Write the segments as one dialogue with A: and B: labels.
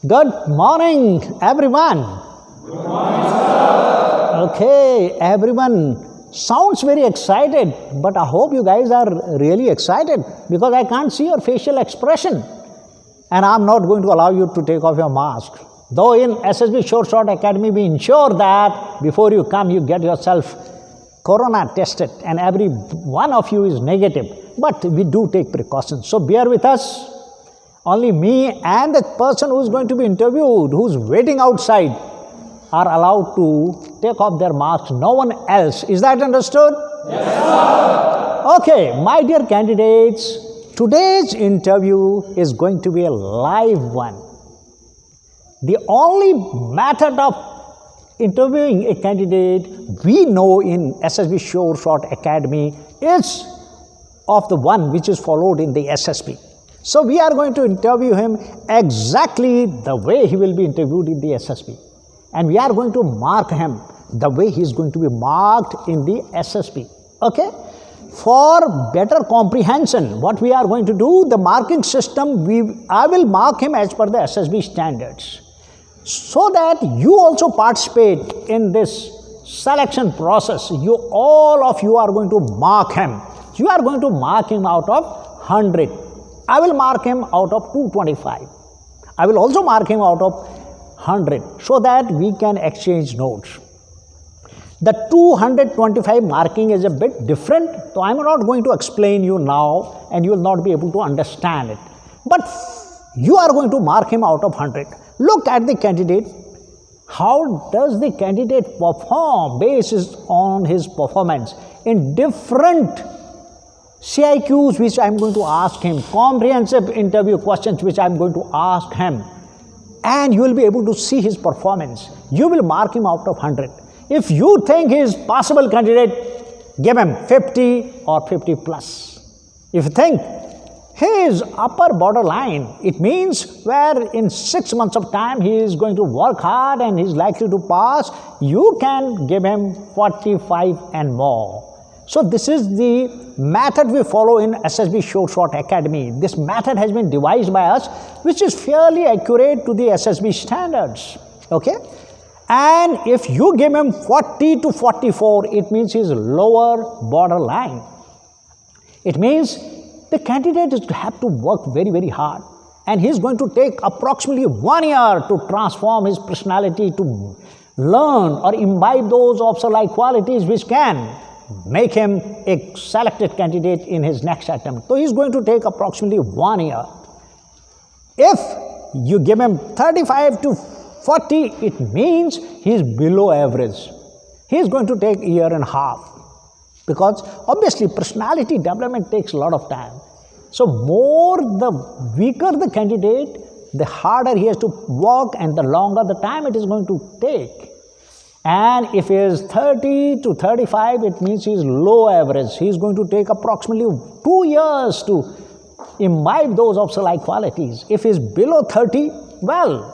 A: Good morning, everyone.
B: Good morning, sir.
A: Okay, everyone sounds very excited, but I hope you guys are really excited because I can't see your facial expression. And I'm not going to allow you to take off your mask. Though in SSB Short Academy, we ensure that before you come, you get yourself corona tested and every one of you is negative. But we do take precautions. So bear with us. Only me and the person who is going to be interviewed, who is waiting outside, are allowed to take off their masks. No one else. Is that understood?
B: Yes, sir.
A: Okay, my dear candidates, today's interview is going to be a live one. The only method of interviewing a candidate we know in SSB Short Academy is of the one which is followed in the SSB. So we are going to interview him exactly the way he will be interviewed in the SSB. And we are going to mark him the way he is going to be marked in the SSB. Okay? For better comprehension, what we are going to do, the marking system, I will mark him as per the SSB standards. So that you also participate in this selection process. All of you are going to mark him. You are going to mark him out of 100. I will mark him out of 225. I will also mark him out of 100 so that we can exchange notes. The 225 marking is a bit different, so I am not going to explain you now and you will not be able to understand it. But you are going to mark him out of 100. Look at the candidate. How does the candidate perform based on his performance in different CIQs which I am going to ask him, comprehensive interview questions which I am going to ask him, and you will be able to see his performance. You will mark him out of 100. If you think he is possible candidate, give him 50 or 50 plus. If you think he is upper borderline, it means where in 6 months of time he is going to work hard and he is likely to pass, you can give him 45 and more. So this is the method we follow in SSB Short Academy. This method has been devised by us, which is fairly accurate to the SSB standards. Okay? And if you give him 40 to 44, it means he is lower borderline. It means the candidate is to have to work very, very hard. And he is going to take approximately 1 year to transform his personality, to learn or imbibe those officer-like qualities which can make him a selected candidate in his next attempt. So he is going to take approximately 1 year. If you give him 35 to 40, it means he is below average. He is going to take a year and a half. Because obviously personality development takes a lot of time. So the weaker the candidate, the harder he has to work and the longer the time it is going to take. And if he is 30 to 35, it means he is low average. He is going to take approximately 2 years to imbibe those officer-like qualities. If he is below 30, well,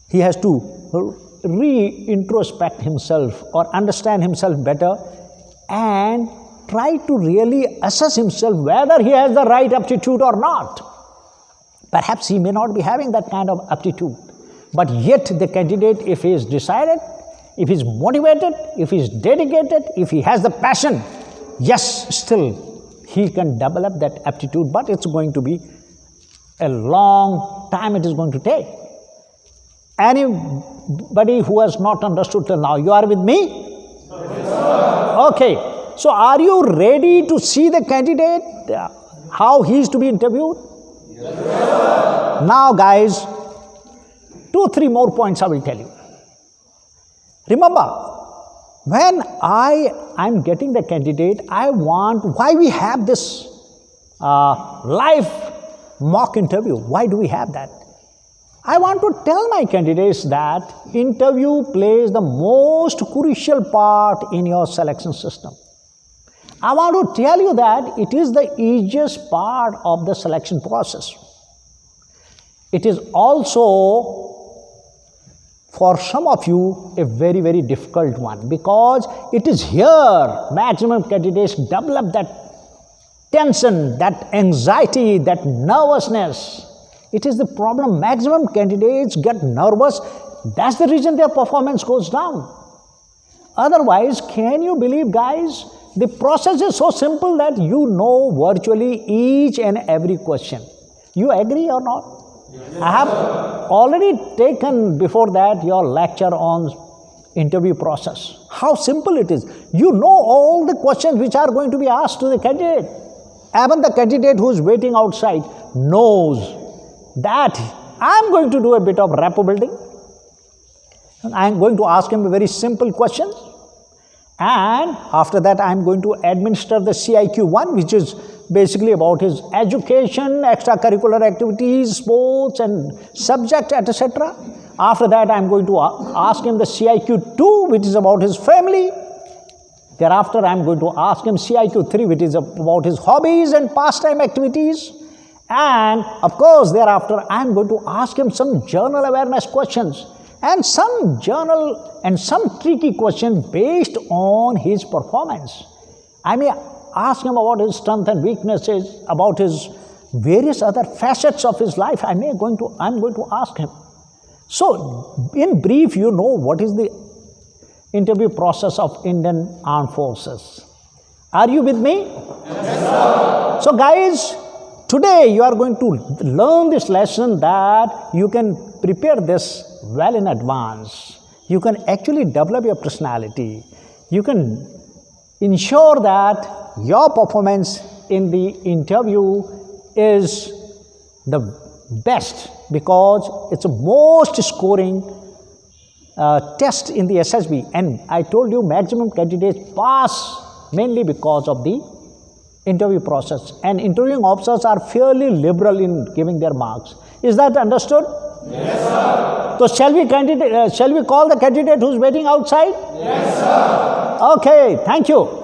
A: he has to re-introspect himself or understand himself better and try to really assess himself whether he has the right aptitude or not. Perhaps he may not be having that kind of aptitude. But yet the candidate, if he is decided, if he is motivated, if he is dedicated, if he has the passion, yes, still he can develop that aptitude, but it's going to be a long time it is going to take. Anybody who has not understood till now, you are with me?
B: Yes, sir.
A: Okay, so are you ready to see the candidate, how he is to be interviewed?
B: Yes, sir.
A: Now guys, 2-3 more points I will tell you. Remember, when I'm getting the candidate, why we have this live mock interview? Why do we have that? I want to tell my candidates that interview plays the most crucial part in your selection system. I want to tell you that it is the easiest part of the selection process. It is also, for some of you, a very, very difficult one, because it is here maximum candidates develop that tension, that anxiety, that nervousness It is the problem. Maximum candidates get nervous. That's the reason their performance goes down. Otherwise, can you believe, guys, the process is so simple that you know virtually each and every question. You agree or not? Yes, I have already taken before that your lecture on interview process. How simple it is. You know all the questions which are going to be asked to the candidate. Even the candidate who is waiting outside knows that I am going to do a bit of rapport building. I am going to ask him a very simple question, and after that I am going to administer the CIQ1, which is basically about his education, extracurricular activities, sports and subject, etc. After that I am going to ask him the CIQ2, which is about his family. Thereafter I am going to ask him CIQ3, which is about his hobbies and pastime activities. And of course thereafter I am going to ask him some general awareness questions and some general and some tricky questions based on his performance. I may ask him about his strengths and weaknesses, about his various other facets of his life. I'm going to ask him. So, in brief, you know what is the interview process of Indian Armed Forces. Are you with me?
B: Yes, sir.
A: So, guys, today you are going to learn this lesson that you can prepare this well in advance. You can actually develop your personality. You can ensure that your performance in the interview is the best, because it's the most scoring test in the SSB. And I told you maximum candidates pass mainly because of the interview process. And interviewing officers are fairly liberal in giving their marks. Is that understood?
B: Yes, sir.
A: So shall we call the candidate who's waiting outside?
B: Yes, sir.
A: Okay, thank you.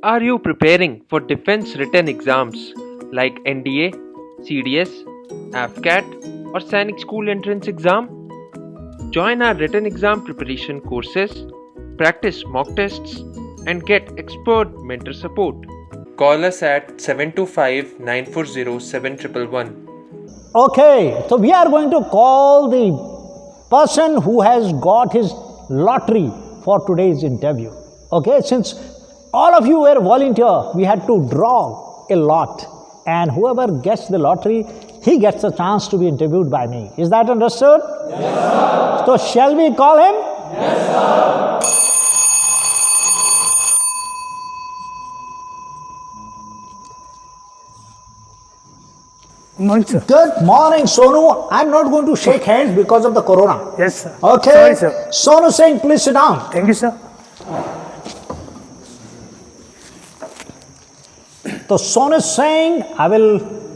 C: Are you preparing for defense written exams like NDA, CDS, AFCAT or Sainik School entrance exam? Join our written exam preparation courses, practice mock tests and get expert mentor support. Call us at 725-940-7111.
A: Okay, so we are going to call the person who has got his lottery for today's interview. Okay, since all of you were volunteer, we had to draw a lot, and whoever gets the lottery, he gets a chance to be interviewed by me. Is that understood?
B: Yes, sir.
A: So shall we call him?
B: Yes, sir.
D: Good morning, sir.
A: Good morning, Sonu. I'm not going to shake hands because of the corona.
D: Yes, sir.
A: Okay.
D: Sorry, sir.
A: Sonu Singh, please sit down.
D: Thank you, sir.
A: So Sonu Singh,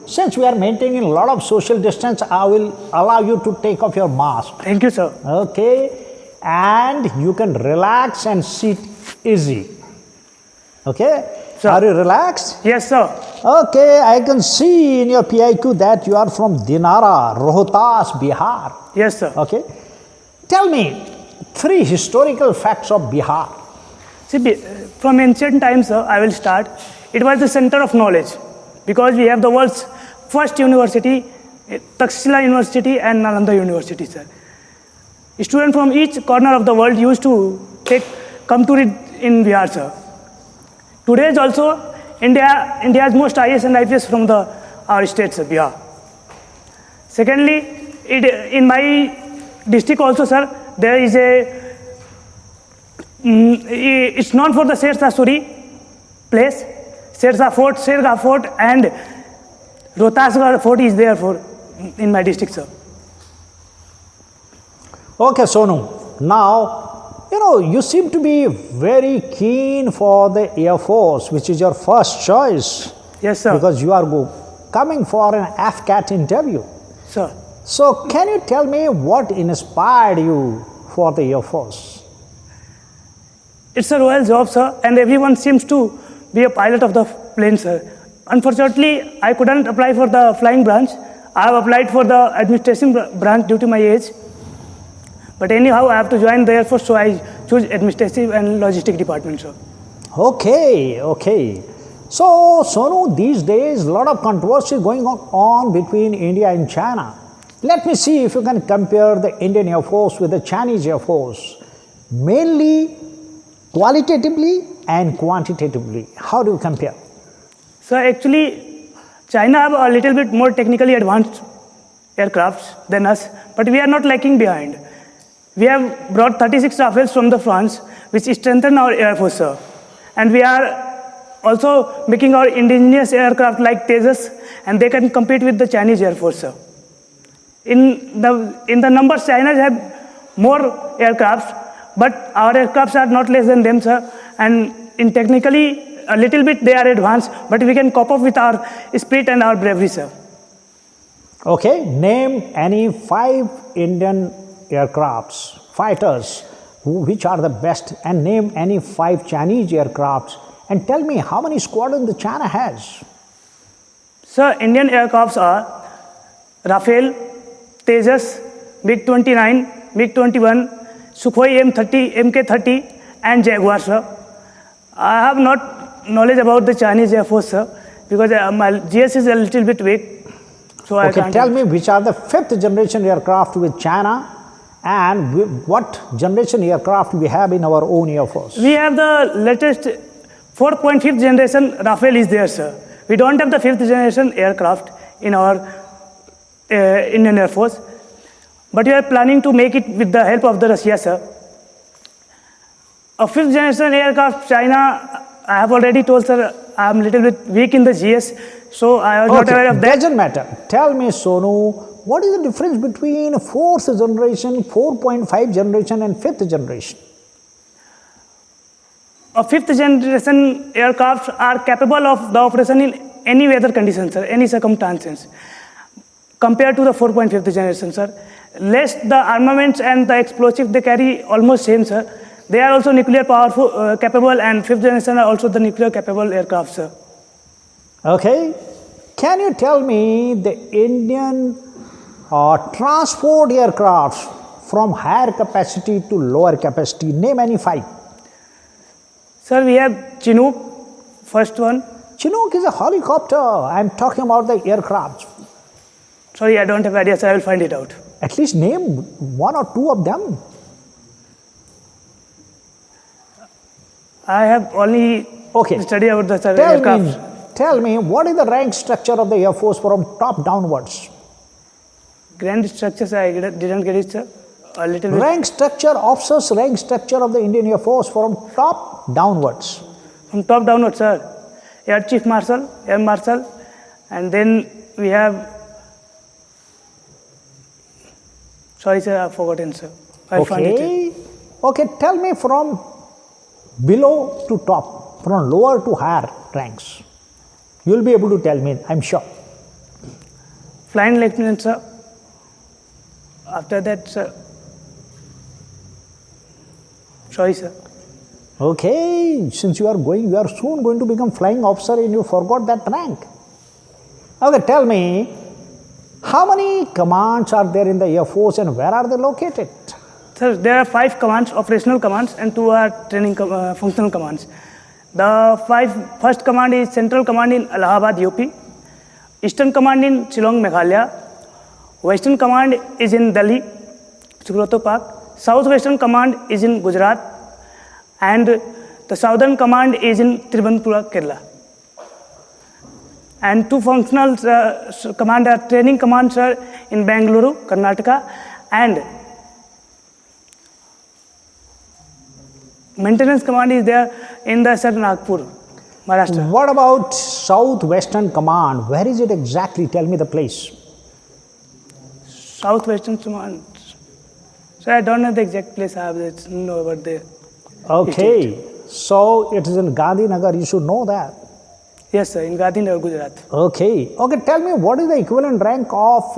A: since we are maintaining a lot of social distance, I will allow you to take off your mask.
D: Thank you, sir.
A: Okay. And you can relax and sit easy. Okay.
D: Sir.
A: Are you relaxed?
D: Yes, sir.
A: Okay. I can see in your PIQ that you are from Dinara, Rohtas, Bihar.
D: Yes, sir.
A: Okay. Tell me 3 historical facts of Bihar.
D: See, from ancient times, sir, I will start. It was the center of knowledge because we have the world's first university, Takshila University and Nalanda University, sir. Students from each corner of the world used to come to read in Bihar, sir. Today is also India's most IAS and IPS from our state, sir, Bihar. Secondly, in my district also, sir, there is it's known for the Shersa Suri place. Shersa Fort, Sherga Fort and Rohtasgarh Fort is there in my district, sir.
A: Okay, Sonu. Now, you seem to be very keen for the Air Force, which is your first choice.
D: Yes, sir.
A: Because you are coming for an AFCAT interview.
D: Sir.
A: So, can you tell me what inspired you for the Air Force?
D: It's a royal job, sir, and everyone seems to be a pilot of the plane, sir. Unfortunately, I couldn't apply for the flying branch. I have applied for the administration branch due to my age. But anyhow, I have to join the Air Force, so I choose administrative and logistic department, sir.
A: Okay, okay. So, Sonu, these days, a lot of controversy going on between India and China. Let me see if you can compare the Indian Air Force with the Chinese Air Force, mainly qualitatively and quantitatively. How do you compare?
D: So actually, China have a little bit more technically advanced aircrafts than us, but we are not lagging behind. We have brought 36 Rafales from the France, which strengthen our Air Force, sir. And we are also making our indigenous aircraft like Tejas, and they can compete with the Chinese Air Force, sir. In the numbers, China have more aircrafts, but our aircrafts are not less than them, sir. And in technically, a little bit they are advanced, but we can cope up with our spirit and our bravery, sir.
A: Okay, name any 5 Indian aircrafts, fighters, which are the best, and name any 5 Chinese aircrafts, and tell me how many squadrons the China has.
D: Sir, Indian aircrafts are Rafale, Tejas, MiG-29, MiG-21, Sukhoi M30, Mk-30, and Jaguar, sir. I have not knowledge about the Chinese Air Force, sir, because my GS is a little bit weak. So I can't.
A: Tell me which are the 5th generation aircraft with China, and what generation aircraft we have in our own Air Force.
D: We have the latest 4.5th generation Rafale is there, sir. We don't have the 5th generation aircraft in our Indian Air Force, but we are planning to make it with the help of the Russia, sir. A 5th generation aircraft, China, I have already told, sir, I am a little bit weak in the GS, so I am not aware of that.
A: Doesn't matter. Tell me, Sonu, what is the difference between 4th generation, 4.5 generation, and 5th generation?
D: A 5th generation aircraft are capable of the operation in any weather conditions, sir, any circumstances, compared to the 4.5th generation, sir. Less the armaments and the explosives they carry almost same, sir. They are also nuclear powerful, capable, and 5th generation are also the nuclear capable aircraft, sir.
A: Okay. Can you tell me the Indian transport aircrafts from higher capacity to lower capacity? Name any 5.
D: Sir, we have Chinook, first one.
A: Chinook is a helicopter. I am talking about the aircraft.
D: Sorry, I don't have idea, sir. I will find it out.
A: At least name 1 or 2 of them.
D: I have only studied about the aircraft.
A: Tell me, what is the rank structure of the Air Force from top downwards?
D: Grand structures, I didn't get it, sir. A little bit.
A: Rank structure, officers' rank structure of the Indian Air Force from top downwards.
D: From top downwards, sir. Air Chief Marshal, Air Marshal, and then we have. Sorry, sir, I've forgotten, sir. I'll find it.
A: Okay, tell me from below to top, from lower to higher ranks. You will be able to tell me, I'm sure.
D: Flying Lieutenant, sir. After that, sir. Sorry, sir.
A: Okay, since you are soon going to become flying officer and you forgot that rank. Okay, tell me, how many commands are there in the Air Force and where are they located?
D: Sir, there are 5 commands, operational commands, and 2 are training functional commands. The first command is Central Command in Allahabad, UP. Eastern Command in Shillong, Meghalaya. Western Command is in Delhi, Subrato Park. Southwestern Command is in Gujarat. And the Southern Command is in Trivandrum, Kerala. And 2 functional training commands are in Bangalore, Karnataka, and maintenance command is there in the Nagpur, Maharashtra.
A: What about Southwestern Command? Where is it exactly? Tell me the place.
D: Southwestern Command. So I don't know the exact place. I have to know about the.
A: Okay, so it is in Gandhinagar. You should know that.
D: Yes, sir, in Gandhinagar, Gujarat.
A: Okay. Tell me what is the equivalent rank of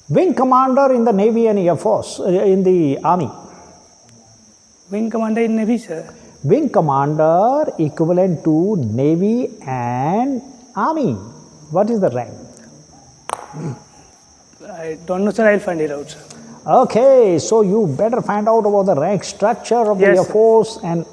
A: wing commander in the Navy and Air Force in the Army?
D: Wing commander in Navy, sir.
A: Wing commander equivalent to Navy and Army. What is the rank?
D: I don't know, sir. I'll find it out, sir.
A: Okay, so you better find out about the rank structure of the
D: Yes,
A: Air
D: sir.
A: Force and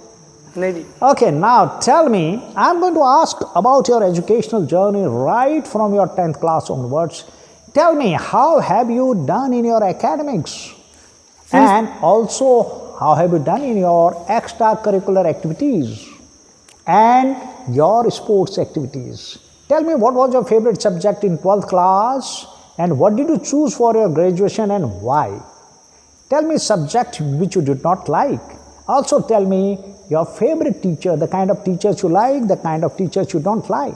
D: Navy.
A: okay, now tell me, I'm going to ask about your educational journey right from your 10th class onwards. Tell me, how have you done in your academics? And also, how have you done in your extracurricular activities and your sports activities? Tell me, what was your favorite subject in 12th class and what did you choose for your graduation and why? Tell me subject which you did not like. Also tell me your favorite teacher, the kind of teachers you like, the kind of teachers you don't like.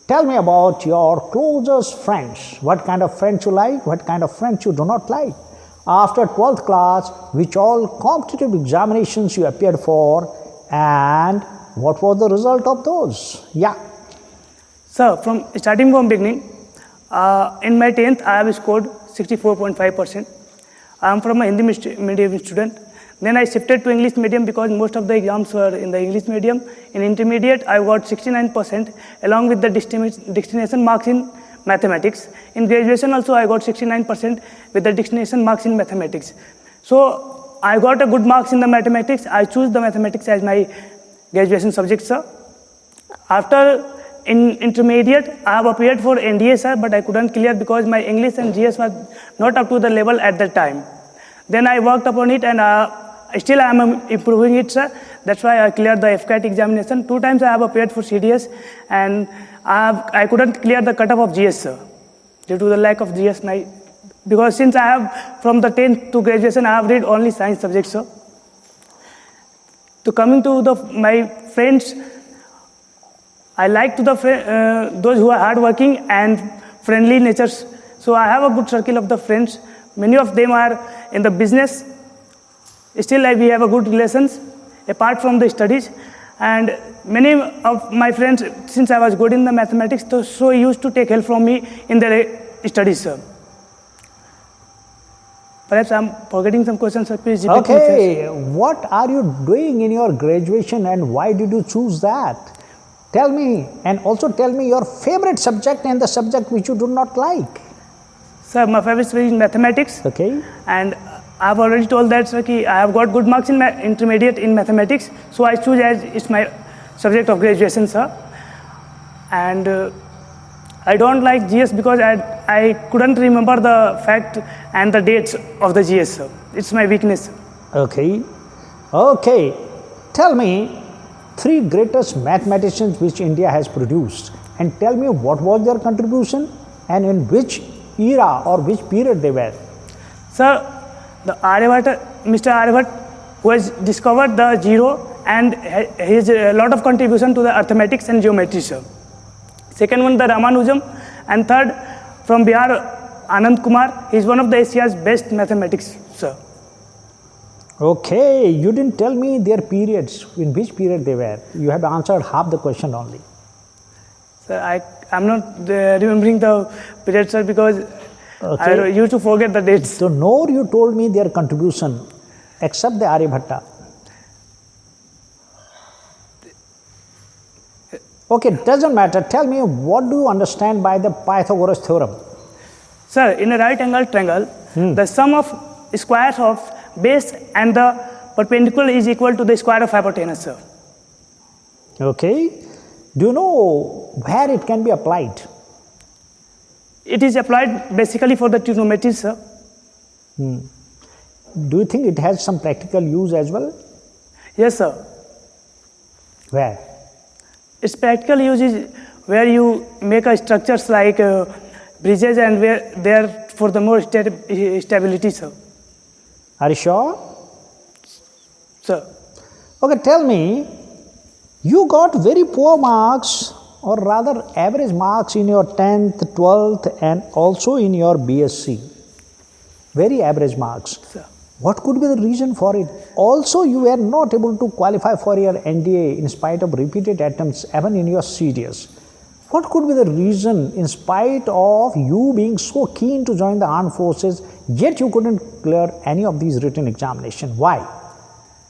A: Tell me about your closest friends, what kind of friends you like, what kind of friends you do not like. After 12th class, which all competitive examinations you appeared for and what was the result of those? Yeah.
D: So starting from beginning, in my 10th, I have scored 64.5%. I am from a Hindi medium student. Then I shifted to English medium because most of the exams were in the English medium. In intermediate, I got 69% along with the destination marks in mathematics. In graduation also, I got 69% with the destination marks in mathematics. So I got a good marks in the mathematics. I choose the mathematics as my graduation subject, sir. After in intermediate, I have appeared for NDA, sir, but I couldn't clear because my English and GS was not up to the level at that time. Then I worked upon it and still I am improving it, sir. That's why I cleared the AFCAT examination. 2 times I have appeared for CDS and I couldn't clear the cutoff of GS, sir, due to the lack of GS. Because since I have, from the 10th to graduation, I have read only science subjects, sir. To coming to my friends, I like to those who are hardworking and friendly natures. So I have a good circle of the friends. Many of them are in the business. Still, we have a good relations apart from the studies. And many of my friends, since I was good in the mathematics, so used to take help from me in their studies, sir. Perhaps I'm forgetting some questions, sir. Please repeat.
A: Okay, what are you doing in your graduation and why did you choose that? Tell me, and also tell me your favorite subject and the subject which you do not like.
D: Sir, my favorite subject is mathematics.
A: Okay.
D: And I've already told that, sir, I have got good marks in my intermediate in mathematics, so I choose as it's my subject of graduation, sir. And I don't like GS because I couldn't remember the fact and the dates of the GS, sir. It's my weakness.
A: Okay. Okay. Tell me 3 greatest mathematicians which India has produced and tell me what was their contribution and in which era or which period they were.
D: Sir, the Mr. Aryabhat, who has discovered the zero and his a lot of contribution to the arithmetics and geometry, sir. Second one, the Ramanujam, and third, from Bihar, Anand Kumar. He is one of the Asia's best mathematics, sir.
A: Okay, you didn't tell me their periods, in which period they were. You have answered half the question only.
D: Sir, I'm not remembering the period, sir, because I used to forget the dates.
A: So, nor you told me their contribution, except the Aryabhatta. Okay, doesn't matter. Tell me, what do you understand by the Pythagoras Theorem?
D: Sir, in a right angle triangle, the sum of squares of base and the perpendicular is equal to the square of hypotenuse, sir.
A: Okay. Do you know where it can be applied?
D: It is applied basically for the trigonometry, sir.
A: Do you think it has some practical use as well?
D: Yes, sir.
A: Where?
D: Its practical use is where you make a structures like bridges and where they are for the more stability, sir.
A: Are you sure?
D: Sir.
A: Okay, tell me, you got very poor marks or rather average marks in your 10th, 12th and also in your BSc. Very average marks.
D: Sir.
A: What could be the reason for it? Also, you were not able to qualify for your NDA in spite of repeated attempts even in your CDS. What could be the reason in spite of you being so keen to join the armed forces, yet you couldn't clear any of these written examinations? Why?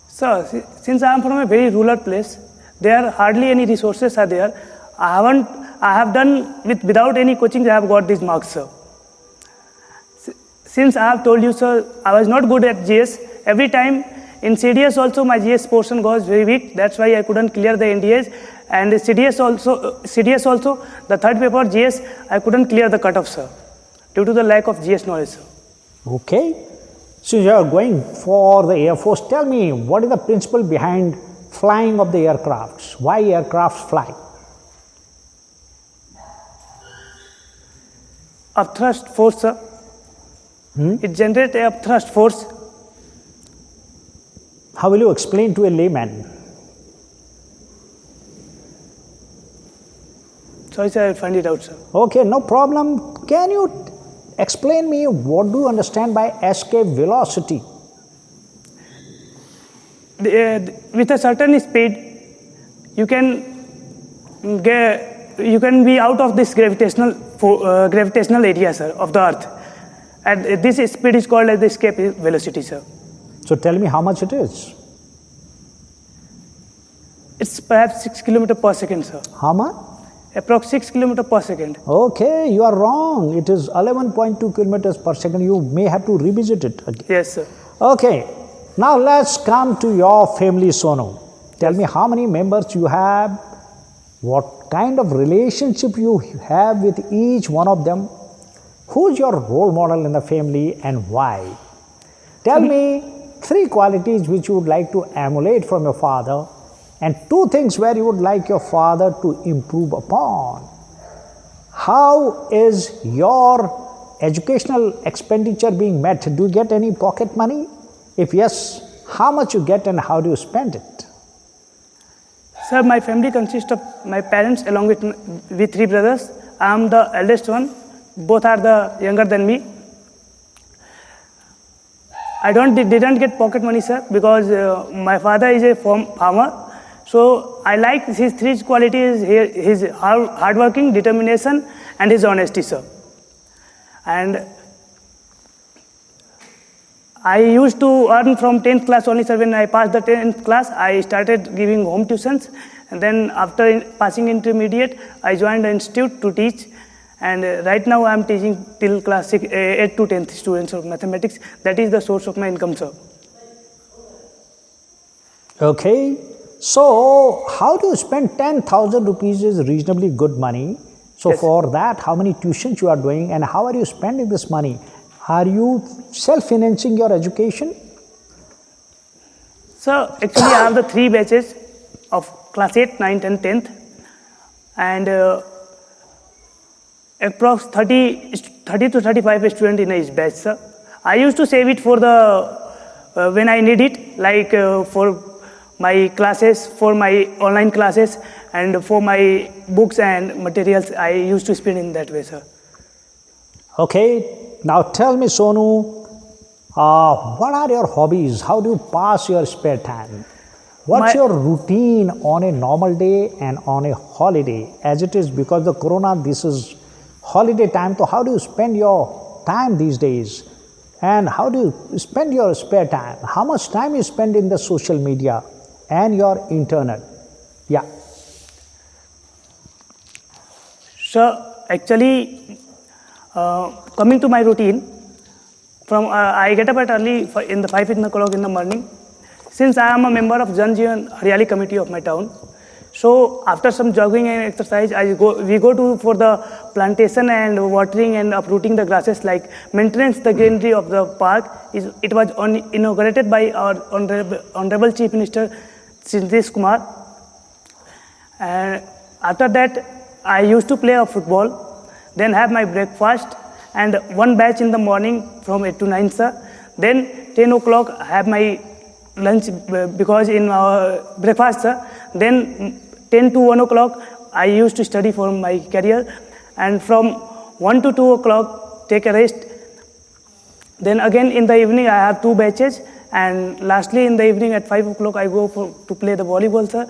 D: Sir, since I am from a very rural place, there are hardly any resources are there. I have done without any coaching, I have got these marks, sir. Since I have told you, sir, I was not good at GS. Every time in CDS also my GS portion was very weak. That's why I couldn't clear the NDAs. And CDS also, the third paper GS, I couldn't clear the cutoff, sir, due to the lack of GS knowledge, sir.
A: Okay. So you are going for the Air Force. Tell me, what is the principle behind flying of the aircrafts? Why aircrafts fly?
D: Upthrust force, sir. It generates a upthrust force.
A: How will you explain to a layman?
D: Sorry, sir, I will find it out, sir.
A: Okay, no problem. Can you explain me what do you understand by escape velocity?
D: With a certain speed, you can be out of this gravitational area, sir, of the Earth. And this speed is called as the escape velocity, sir.
A: So tell me how much it is.
D: It's perhaps 6 kilometers per second, sir.
A: How much?
D: Approx 6 kilometers per second.
A: Okay, you are wrong. It is 11.2 kilometers per second. You may have to revisit it again.
D: Yes, sir.
A: Okay, now let's come to your family, Sonu. Tell me how many members you have, what kind of relationship you have with each one of them, who's your role model in the family and why. Tell me 3 qualities which you would like to emulate from your father and 2 things where you would like your father to improve upon. How is your educational expenditure being met? Do you get any pocket money? If yes, how much you get and how do you spend it?
D: Sir, my family consists of my parents along with 3 brothers. I am the eldest one. Both are the younger than me. I didn't get pocket money, sir, because my father is a farmer. So I like his 3 qualities: his hardworking, determination, and his honesty, sir. And I used to earn from 10th class only, sir. When I passed the 10th class, I started giving home tuitions. And then after passing intermediate, I joined the institute to teach. And right now I am teaching till class 8 to 10th students of mathematics. That is the source of my income, sir.
A: Okay. So how do you spend 10,000 rupees is reasonably good money. So
D: Yes.
A: For that, how many tuitions you are doing and how are you spending this money? Are you self-financing your education?
D: So actually I have the 3 batches of class 8, 9th and 10th. And approx 30 to 35 students in each batch, sir. I used to save it for when I need it, like for my classes, for my online classes, and for my books and materials. I used to spend in that way, sir.
A: Okay. Now tell me, Sonu, what are your hobbies? How do you pass your spare time? What's your routine on a normal day and on a holiday? As it is, because the corona, this is holiday time. So how do you spend your time these days? And how do you spend your spare time? How much time you spend in the social media and your internet? Yeah.
D: So actually, coming to my routine, I get up at early in the 5 o'clock in the morning. Since I am a member of Jan Jeevan Haryali committee of my town, so after some jogging and exercise, we go for the plantation and watering and uprooting the grasses, like maintenance the greenery of the park. It was inaugurated by our Honorable Chief Minister Sindhesh Kumar. And after that, I used to play football, then have my breakfast and 1 batch in the morning from 8 to 9, sir. Then 10 o'clock I have my lunch because in breakfast, sir. Then 10 to 1 o'clock I used to study for my career, and from 1 to 2 o'clock take a rest. Then again in the evening I have 2 batches, and lastly in the evening at 5 o'clock I go to play the volleyball, sir,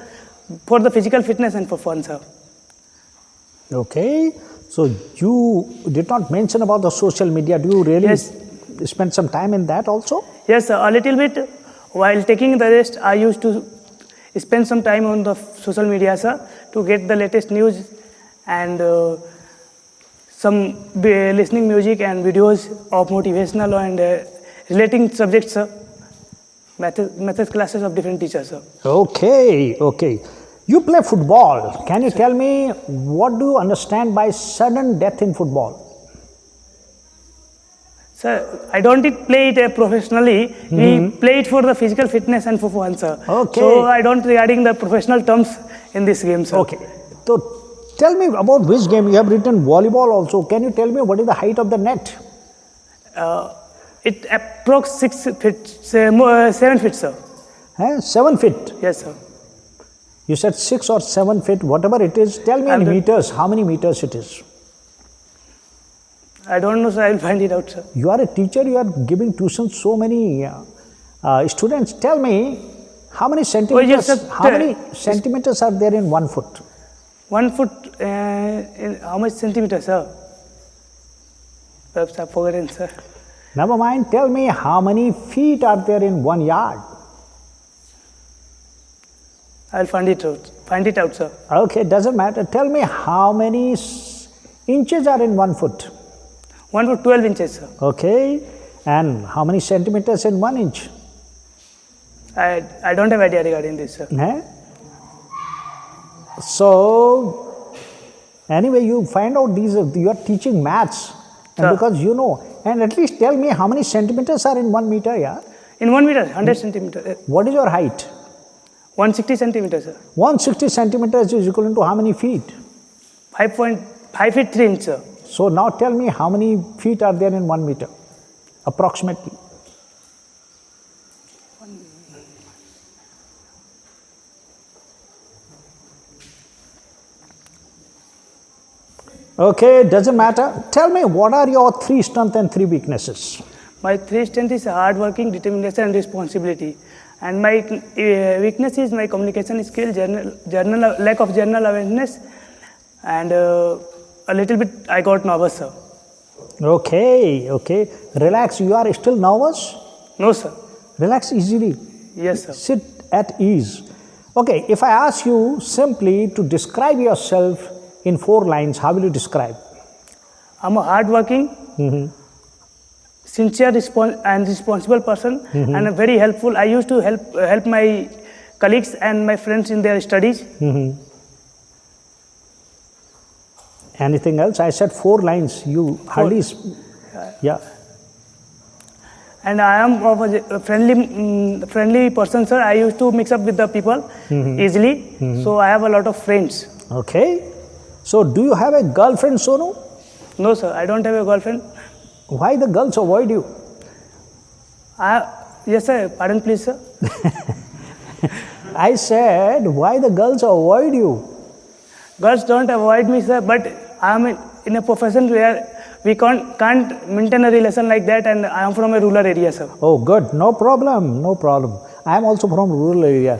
D: for the physical fitness and for fun, sir.
A: Okay. So you did not mention about the social media. Do you really spend some time in that also?
D: Yes, sir, a little bit. While taking the rest, I used to spend some time on the social media, sir, to get the latest news and listening music and videos of motivational and relating subjects, sir. Methods classes of different teachers, sir.
A: Okay, okay. You play football. Can you tell me what do you understand by sudden death in football?
D: Sir, I don't play it professionally. We play it for the physical fitness and for fun, sir.
A: Okay.
D: So I don't regarding the professional terms in this game, sir.
A: Okay. So tell me about which game. You have written volleyball also. Can you tell me what is the height of the net?
D: It approx 6 feet, 7 feet, sir.
A: 7 feet.
D: Yes, sir.
A: You said 6 or 7 feet, whatever it is. Tell me in meters, how many meters it is?
D: I don't know, sir. I'll find it out, sir.
A: You are a teacher, you are giving tuition so many students. Tell me, how many centimeters,
D: yes, sir.
A: how many centimeters are there in 1 foot?
D: 1 foot, in how much centimeters, sir? Perhaps I've forgotten, sir.
A: Never mind, tell me how many feet are there in 1 yard?
D: I'll find it out, sir.
A: Okay, doesn't matter. Tell me how many inches are in 1 foot?
D: 1 foot 12 inches, sir.
A: Okay, and how many centimeters in 1 inch?
D: I don't have idea regarding this, sir.
A: So, anyway, you find out these, you are teaching maths, and because you know, and at least tell me how many centimeters are in 1 meter, yeah?
D: In 1 meter, 100 centimeters.
A: What is your height?
D: 160 centimeters, sir.
A: 160 centimeters is equivalent to how many feet?
D: 5.5 feet 3 inches, sir.
A: So now tell me how many feet are there in 1 meter, approximately? Okay, doesn't matter. Tell me what are your 3 strengths and 3 weaknesses?
D: My 3 strengths is hard working, determination and responsibility. And my weakness is my communication skill, lack of general awareness, and a little bit I got nervous, sir.
A: Okay, okay. Relax, you are still nervous?
D: No, sir.
A: Relax easily.
D: Yes, sir.
A: Sit at ease. Okay, if I ask you simply to describe yourself in 4 lines, how will you describe?
D: I'm a hard-working, sincere and responsible person, and a very helpful. I used to help my colleagues and my friends in their studies.
A: Anything else? I said 4 lines. You hardly. Yeah.
D: And I am of a friendly person, sir. I used to mix up with the people easily. So I have a lot of friends.
A: Okay. So do you have a girlfriend, Sonu?
D: No, sir. I don't have a girlfriend.
A: Why the girls avoid you?
D: Yes, sir. Pardon, please, sir.
A: I said, why the girls avoid you?
D: Girls don't avoid me, sir, but I am in a profession where we can't maintain a relation like that, and I am from a rural area, sir.
A: Oh, good. No problem. No problem. I am also from rural area.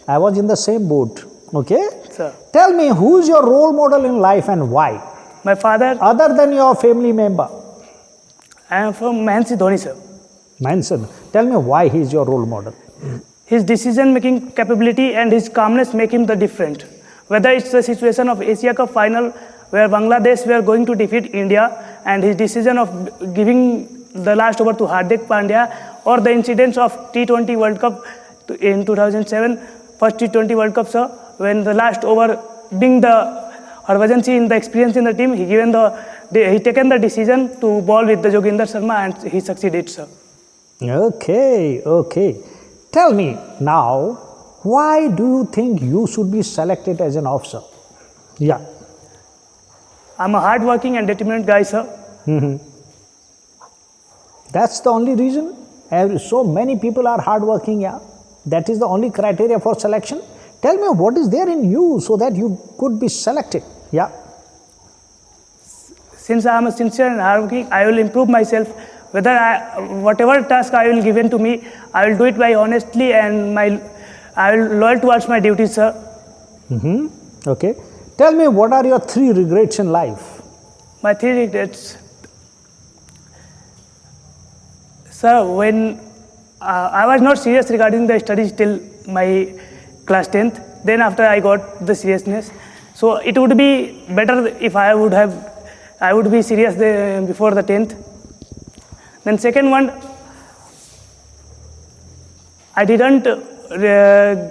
A: I was in the same boat. Okay?
D: Sir.
A: Tell me, who is your role model in life and why?
D: My father.
A: Other than your family member?
D: I am from Mahansi Dhoni, sir.
A: Manson. Tell me why he is your role model.
D: His decision-making capability and his calmness make him the different. Whether it's the situation of Asia Cup final where Bangladesh were going to defeat India and his decision of giving the last over to Hardik Pandya, or the incidents of T20 World Cup in 2007, first T20 World Cup, sir, when the last over being the Harbhajan Singh in the experience in the team, he taken the decision to bowl with the Joginder Sharma and he succeeded, sir.
A: Okay, okay. Tell me now, why do you think you should be selected as an officer? Yeah.
D: I'm a hard-working and determined guy, sir.
A: That's the only reason? So many people are hard-working, yeah? That is the only criteria for selection? Tell me what is there in you so that you could be selected, yeah?
D: Since I am a sincere and hardworking, I will improve myself. Whatever task I will given to me, I will do it by honestly and I will loyal towards my duties, sir.
A: Okay. Tell me, what are your 3 regrets in life?
D: My 3 regrets. Sir, when I was not serious regarding the studies till my class 10th, then after I got the seriousness. So it would be better if I would have I would be serious before the 10th. Then second one, I didn't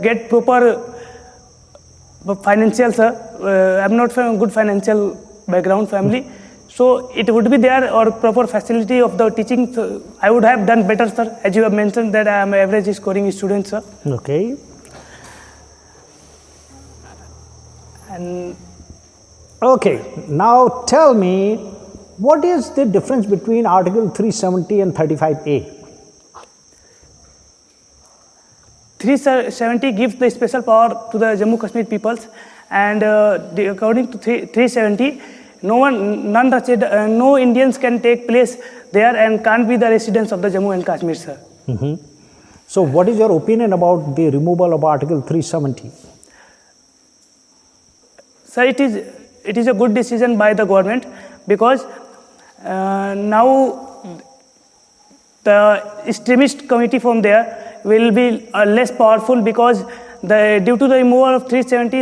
D: get proper financial, sir. I'm not from a good financial background family. So it would be there or proper facility of the teaching. So I would have done better, sir. As you have mentioned that I am an average scoring student, sir.
A: Okay.
D: And
A: Okay, now tell me, what is the difference between Article 370 and 35A?
D: 370 gives the special power to the Jammu Kashmir peoples, and according to 370, no Indians can take place there and can't be the residents of the Jammu and Kashmir, sir.
A: So what is your opinion about the removal of Article 370?
D: Sir, it is a good decision by the government, because now the extremist committee from there will be less powerful, because due to the removal of 370,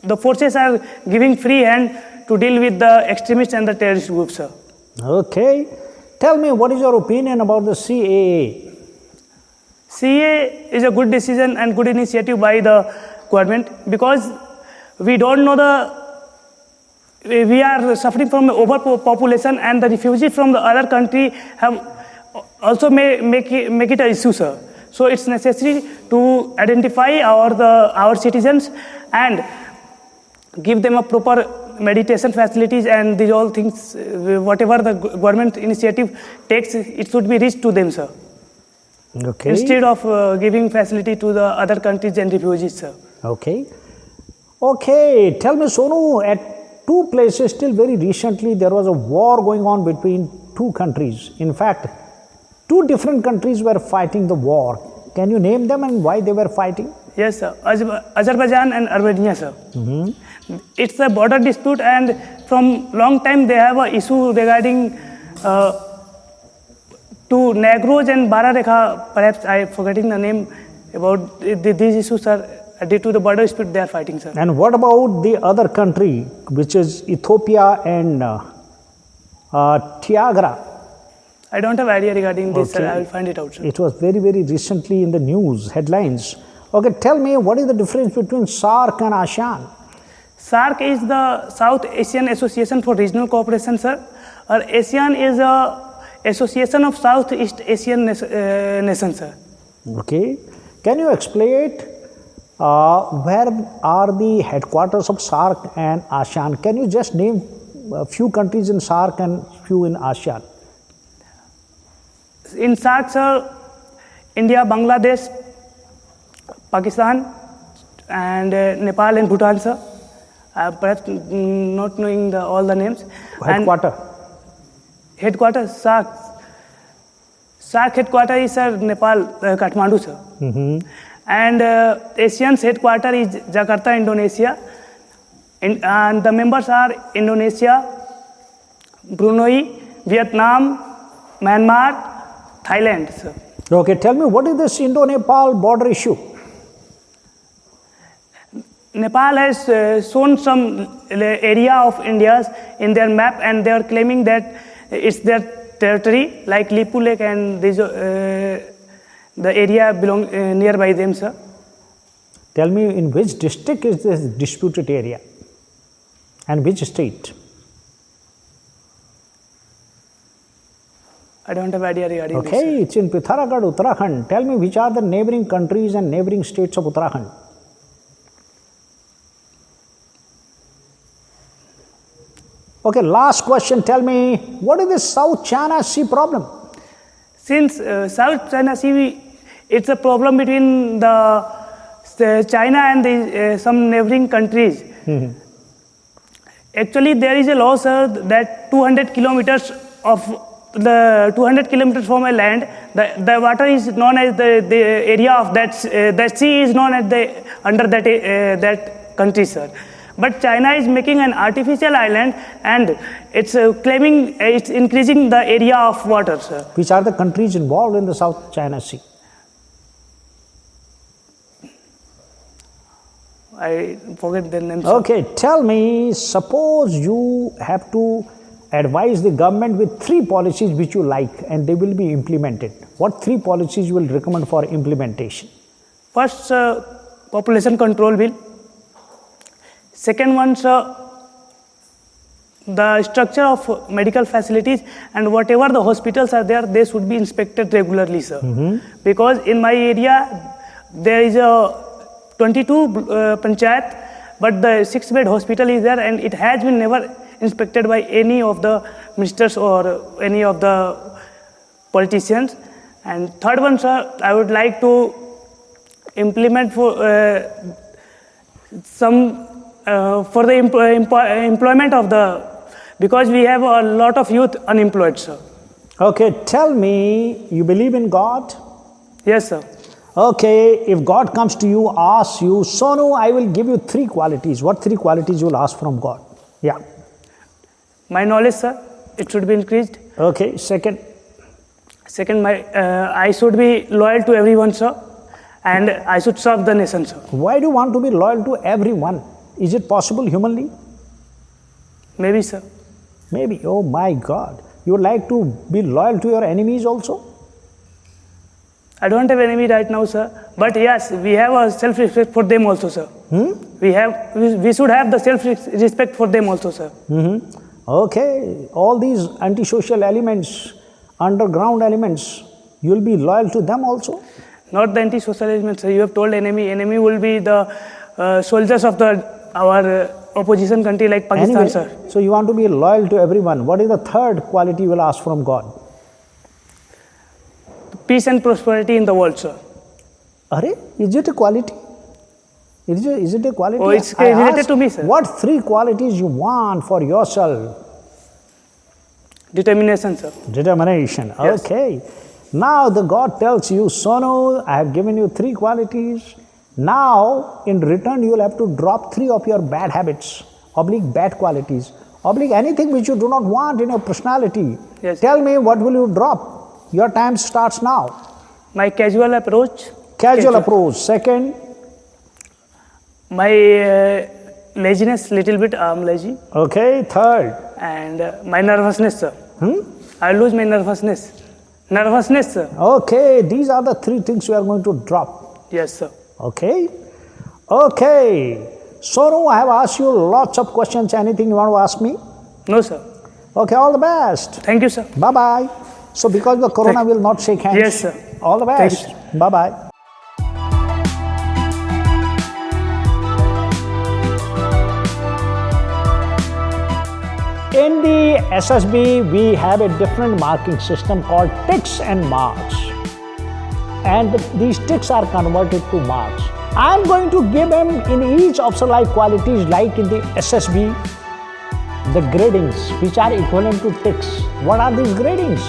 D: the forces are giving free hand to deal with the extremists and the terrorist groups, sir.
A: Okay. Tell me, what is your opinion about the CAA?
D: CAA is a good decision and good initiative by the government, because we don't know we are suffering from overpopulation, and the refugees from the other country have also make it an issue, sir. So it's necessary to identify our citizens and give them a proper meditation facilities, and these all things, whatever the government initiative takes, it should be reached to them, sir.
A: Okay.
D: Instead of giving facility to the other countries and refugees, sir.
A: Okay. Okay. Tell me, Sonu, at two places till very recently there was a war going on between two countries. In fact, two different countries were fighting the war. Can you name them and why they were fighting?
D: Yes, sir. Azerbaijan and Armenia, sir. It's a border dispute, and from long time they have an issue regarding to Negros and Bararekha. Perhaps I am forgetting the name about these issues, sir. Due to the border dispute, they are fighting, sir.
A: And what about the other country, which is Ethiopia and Tiagra?
D: I don't have idea regarding this,
A: Okay.
D: sir. I will find it out, sir.
A: It was very, very recently in the news headlines. Okay, tell me, what is the difference between SAARC and ASEAN?
D: SAARC is the South Asian Association for Regional Cooperation, sir. Or ASEAN is a association of Southeast Asian nations, sir.
A: Okay. Can you explain where are the headquarters of SAARC and ASEAN? Can you just name a few countries in SAARC and few in ASEAN?
D: In SAARC, sir, India, Bangladesh, Pakistan, and Nepal and Bhutan, sir. Perhaps not knowing all the names. Headquarters, SAARC. SAARC headquarters is, sir, Nepal, Kathmandu, sir. And ASEAN's headquarters is Jakarta, Indonesia. And the members are Indonesia, Brunei, Vietnam, Myanmar, Thailand, sir.
A: Okay, tell me, what is this Indo-Nepal border issue?
D: Nepal has shown some area of India's in their map, and they are claiming that it's their territory, like Lipu Lake and this, the area belong nearby them, sir.
A: Tell me, in which district is this disputed area and which state?
D: I don't have idea regarding this.
A: Okay, it's in Pythagoras, Uttarakhand. Tell me, which are the neighboring countries and neighboring states of Uttarakhand? Okay, last question. Tell me, what is the South China Sea problem?
D: Since South China Sea, it's a problem between the China and some neighboring countries. Actually, there is a law, sir, that 200 kilometers from a land, the water is known as the area of that sea is known as under that country, sir. But China is making an artificial island, and it's claiming it's increasing the area of water, sir.
A: Which are the countries involved in the South China Sea?
D: I forget their names.
A: Okay, tell me, suppose you have to advise the government with 3 policies which you like and they will be implemented. What 3 policies you will recommend for implementation?
D: First, population control bill. Second one, sir, the structure of medical facilities and whatever the hospitals are there, they should be inspected regularly, sir. Because in my area, there is a 22 panchayat, but the 6-bed hospital is there and it has been never inspected by any of the ministers or any of the politicians. And third one, sir, I would like to implement for for the employment of the, because we have a lot of youth unemployed, sir.
A: Okay, tell me, you believe in God?
D: Yes, sir.
A: Okay, if God comes to you, asks you, Sonu, I will give you 3 qualities. What 3 qualities you will ask from God? Yeah.
D: My knowledge, sir, it should be increased.
A: Okay, second.
D: Second, I should be loyal to everyone, sir, and I should serve the nation, sir.
A: Why do you want to be loyal to everyone? Is it possible humanly?
D: Maybe, sir.
A: Maybe. Oh my God. You would like to be loyal to your enemies also?
D: I don't have enemy right now, sir. But yes, we have a self-respect for them also, sir. We should have the self-respect for them also, sir.
A: Okay. All these antisocial elements, underground elements, you will be loyal to them also?
D: Not the anti-social elements, sir. You have told enemy. Enemy will be the soldiers of our opposition country like Pakistan,
A: Anyway,
D: sir.
A: so you want to be loyal to everyone. What is the third quality you will ask from God?
D: Peace and prosperity in the world, sir.
A: Are, is it a quality? Is it a quality?
D: Oh, it's
A: I
D: related
A: asked,
D: to me, sir.
A: What 3 qualities you want for yourself?
D: Determination, sir.
A: Determination.
D: Yes.
A: Okay. Now the God tells you, Sonu, I have given you 3 qualities. Now, in return, you will have to drop 3 of your bad habits, oblique bad qualities, oblique anything which you do not want in your personality.
D: Yes.
A: Tell me, what will you drop? Your time starts now.
D: My casual approach.
A: Casual approach. Second.
D: My laziness, little bit, I'm lazy.
A: Okay. Third.
D: And my nervousness, sir. I lose my nervousness. Nervousness, sir.
A: Okay. These are the 3 things you are going to drop.
D: Yes, sir.
A: Okay. Okay. Sonu, I have asked you lots of questions. Anything you want to ask me?
D: No, sir.
A: Okay. All the best.
D: Thank you, sir.
A: Bye-bye. So because the corona will not shake hands.
D: Yes, sir.
A: All the best.
D: Thank you,
A: Bye-bye. In the SSB, we have a different marking system called ticks and marks. And these ticks are converted to marks. I am going to give them in each officer-like qualities like in the SSB, the gradings which are equivalent to ticks. What are these gradings?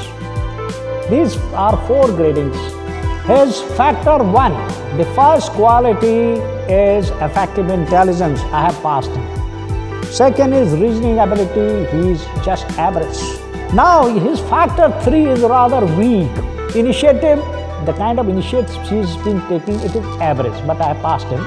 A: These are 4 gradings. His factor 1, the first quality is effective intelligence. I have passed him. Second is reasoning ability. He is just average. Now his factor 3 is rather weak. Initiative, the kind of initiatives he's been taking, it is average, but I have passed him.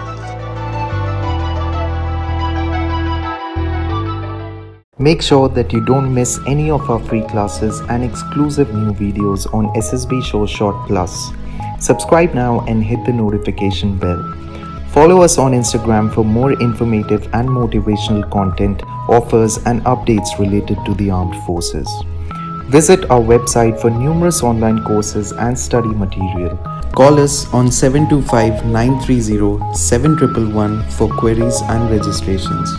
E: Make sure that you don't miss any of our free classes and exclusive new videos on SSB Show Short Plus. Subscribe now and hit the notification bell. Follow us on Instagram for more informative and motivational content, offers and updates related to the armed forces. Visit our website for numerous online courses and study material. Call us on 725-930-7111 for queries and registrations.